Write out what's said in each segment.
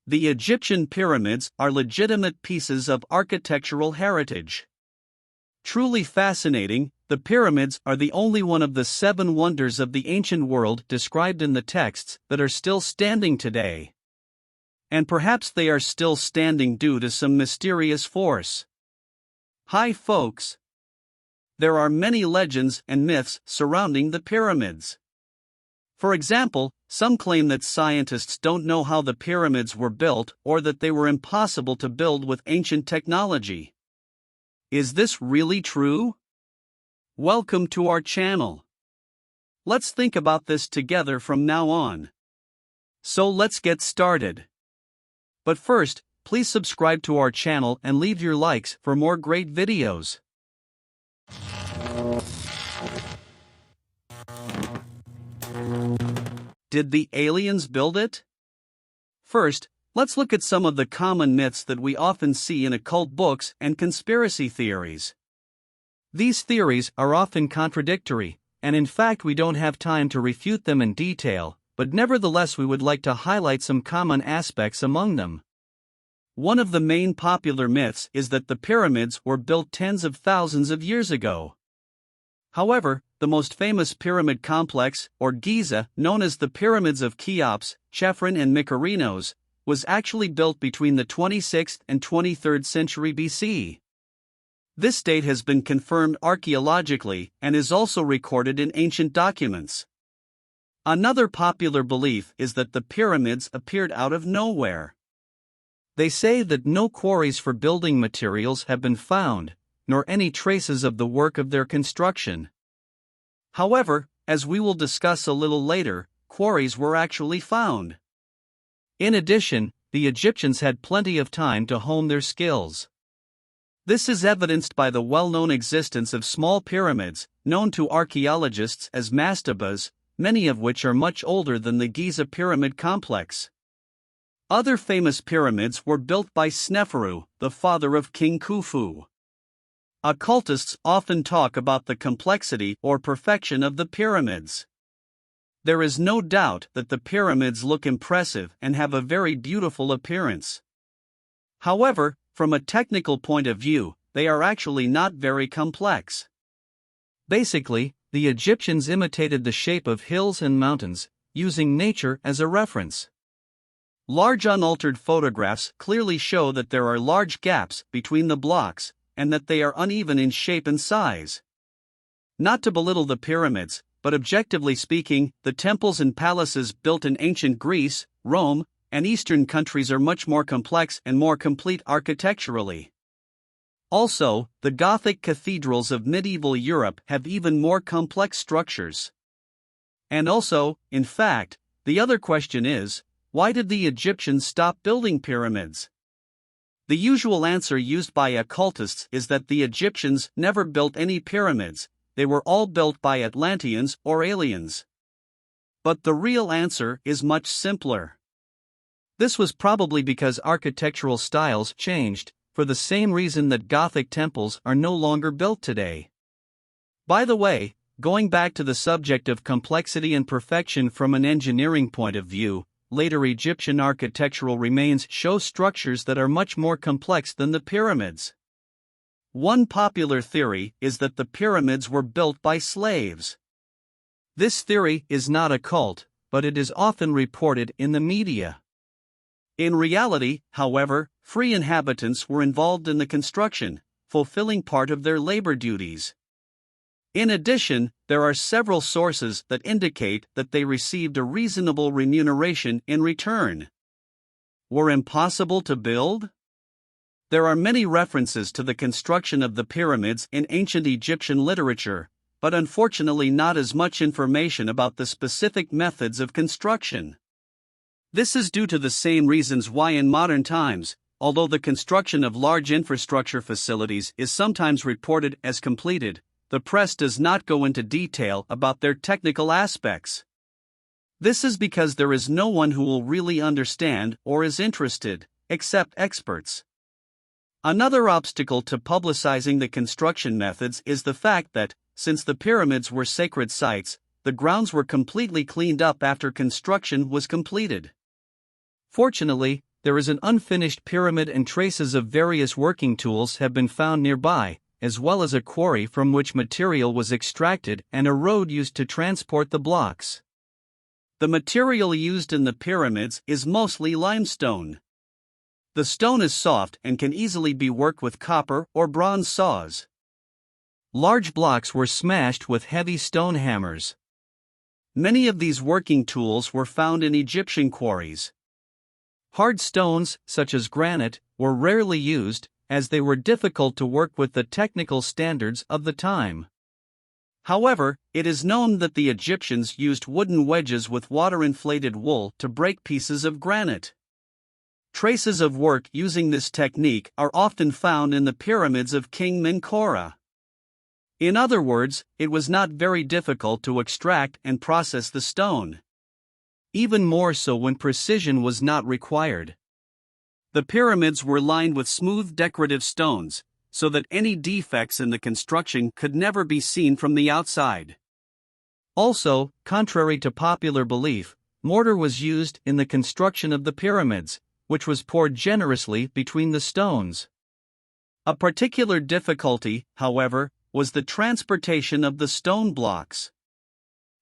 The Egyptian pyramids are legitimate pieces of architectural heritage. Truly fascinating, the pyramids are the only one of the 7 wonders of the ancient world described in the texts that are still standing today. And perhaps they are still standing due to some mysterious force. Hi folks! There are many legends and myths surrounding the pyramids. For example, some claim that scientists don't know how the pyramids were built or that they were impossible to build with ancient technology. Is this really true? Welcome to our channel. Let's think about this together from now on. So let's get started. But first, please subscribe to our channel and leave your likes for more great videos. Did the aliens build it? First, let's look at some of the common myths that we often see in occult books and conspiracy theories. These theories are often contradictory, and in fact we don't have time to refute them in detail, but nevertheless we would like to highlight some common aspects among them. One of the main popular myths is that the pyramids were built tens of thousands of years ago. However, the most famous pyramid complex, or Giza, known as the Pyramids of Cheops, Chephren and Miquerinos, was actually built between the 26th and 23rd century BC. This date has been confirmed archaeologically and is also recorded in ancient documents. Another popular belief is that the pyramids appeared out of nowhere. They say that no quarries for building materials have been found, nor any traces of the work of their construction. However, as we will discuss a little later, quarries were actually found. In addition, the Egyptians had plenty of time to hone their skills. This is evidenced by the well-known existence of small pyramids, known to archaeologists as mastabas, many of which are much older than the Giza pyramid complex. Other famous pyramids were built by Sneferu, the father of King Khufu. Occultists often talk about the complexity or perfection of the pyramids. There is no doubt that the pyramids look impressive and have a very beautiful appearance. However, from a technical point of view, they are actually not very complex. Basically, the Egyptians imitated the shape of hills and mountains, using nature as a reference. Large unaltered photographs clearly show that there are large gaps between the blocks, and that they are uneven in shape and size. Not to belittle the pyramids, but objectively speaking, the temples and palaces built in ancient Greece, Rome, and Eastern countries are much more complex and more complete architecturally. Also, the Gothic cathedrals of medieval Europe have even more complex structures. And also, in fact, the other question is, why did the Egyptians stop building pyramids? The usual answer used by occultists is that the Egyptians never built any pyramids, they were all built by Atlanteans or aliens. But the real answer is much simpler. This was probably because architectural styles changed, for the same reason that Gothic temples are no longer built today. By the way, going back to the subject of complexity and perfection from an engineering point of view, later Egyptian architectural remains show structures that are much more complex than the pyramids. One popular theory is that the pyramids were built by slaves. This theory is not occult, but it is often reported in the media. In reality, however, free inhabitants were involved in the construction, fulfilling part of their labor duties. In addition, there are several sources that indicate that they received a reasonable remuneration in return. Were impossible to build? There are many references to the construction of the pyramids in ancient Egyptian literature, but unfortunately not as much information about the specific methods of construction. This is due to the same reasons why in modern times, although the construction of large infrastructure facilities is sometimes reported as completed, the press does not go into detail about their technical aspects. This is because there is no one who will really understand or is interested, except experts. Another obstacle to publicizing the construction methods is the fact that, since the pyramids were sacred sites, the grounds were completely cleaned up after construction was completed. Fortunately, there is an unfinished pyramid and traces of various working tools have been found nearby, as well as a quarry from which material was extracted and a road used to transport the blocks. The material used in the pyramids is mostly limestone. The stone is soft and can easily be worked with copper or bronze saws. Large blocks were smashed with heavy stone hammers. Many of these working tools were found in Egyptian quarries. Hard stones, such as granite, were rarely used, as they were difficult to work with the technical standards of the time. However, it is known that the Egyptians used wooden wedges with water-inflated wool to break pieces of granite. Traces of work using this technique are often found in the pyramids of King Menkaure. In other words, it was not very difficult to extract and process the stone. Even more so when precision was not required. The pyramids were lined with smooth decorative stones, so that any defects in the construction could never be seen from the outside. Also, contrary to popular belief, mortar was used in the construction of the pyramids, which was poured generously between the stones. A particular difficulty, however, was the transportation of the stone blocks.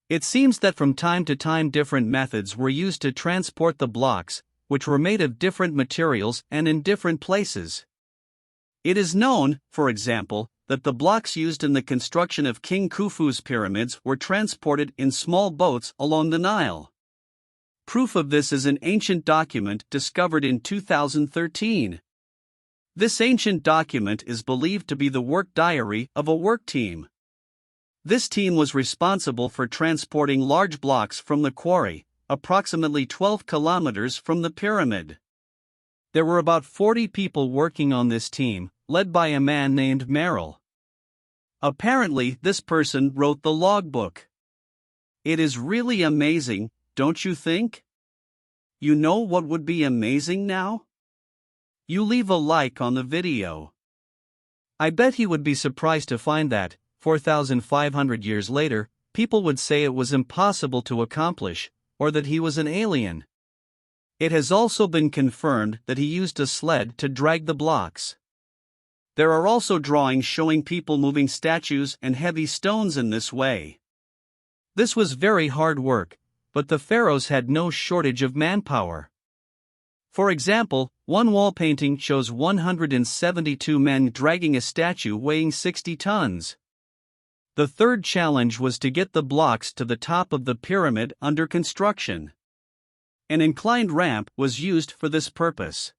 It seems that from time to time different methods were used to transport the blocks, which were made of different materials and in different places. It is known, for example, that the blocks used in the construction of King Khufu's pyramids were transported in small boats along the Nile. Proof of this is an ancient document discovered in 2013. This ancient document is believed to be the work diary of a work team. This team was responsible for transporting large blocks from the quarry, approximately 12 kilometers from the pyramid. There were about 40 people working on this team, led by a man named Merrill. Apparently, this person wrote the logbook. It is really amazing, don't you think? You know what would be amazing now? You leave a like on the video. I bet he would be surprised to find that, 4,500 years later, people would say it was impossible to accomplish, or that he was an alien. It has also been confirmed that he used a sled to drag the blocks. There are also drawings showing people moving statues and heavy stones in this way. This was very hard work, but the pharaohs had no shortage of manpower. For example, one wall painting shows 172 men dragging a statue weighing 60 tons. The third challenge was to get the blocks to the top of the pyramid under construction. An inclined ramp was used for this purpose.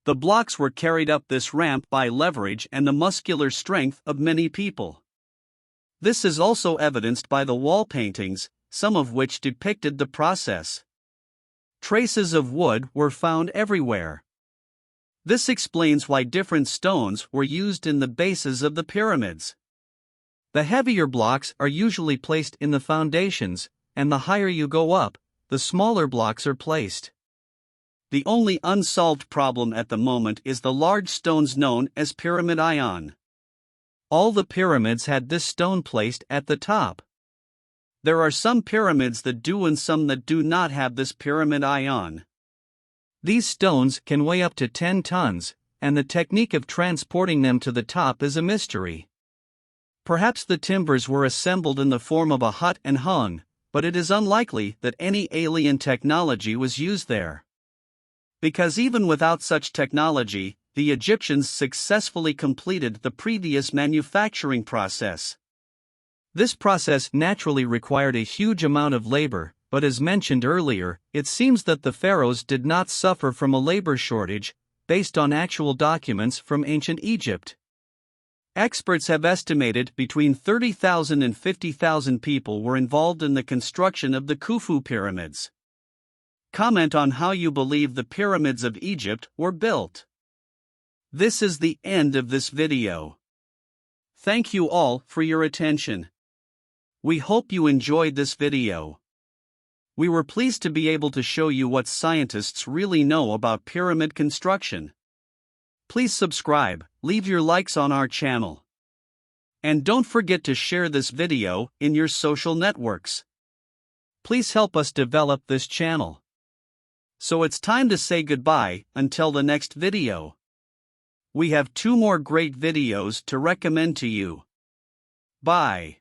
The blocks were carried up this ramp by leverage and the muscular strength of many people. This is also evidenced by the wall paintings, some of which depicted the process. Traces of wood were found everywhere. This explains why different stones were used in the bases of the pyramids. The heavier blocks are usually placed in the foundations, and the higher you go up, the smaller blocks are placed. The only unsolved problem at the moment is the large stones known as pyramid ion. All the pyramids had this stone placed at the top. There are some pyramids that do and some that do not have this pyramid ion. These stones can weigh up to 10 tons, and the technique of transporting them to the top is a mystery. Perhaps the timbers were assembled in the form of a hut and hung, but it is unlikely that any alien technology was used there. Because even without such technology, the Egyptians successfully completed the previous manufacturing process. This process naturally required a huge amount of labor, but as mentioned earlier, it seems that the pharaohs did not suffer from a labor shortage, based on actual documents from ancient Egypt. Experts have estimated between 30,000 and 50,000 people were involved in the construction of the Khufu pyramids. Comment on how you believe the pyramids of Egypt were built. This is the end of this video. Thank you all for your attention. We hope you enjoyed this video. We were pleased to be able to show you what scientists really know about pyramid construction. Please subscribe, leave your likes on our channel. And don't forget to share this video in your social networks. Please help us develop this channel. So it's time to say goodbye until the next video. We have 2 more great videos to recommend to you. Bye.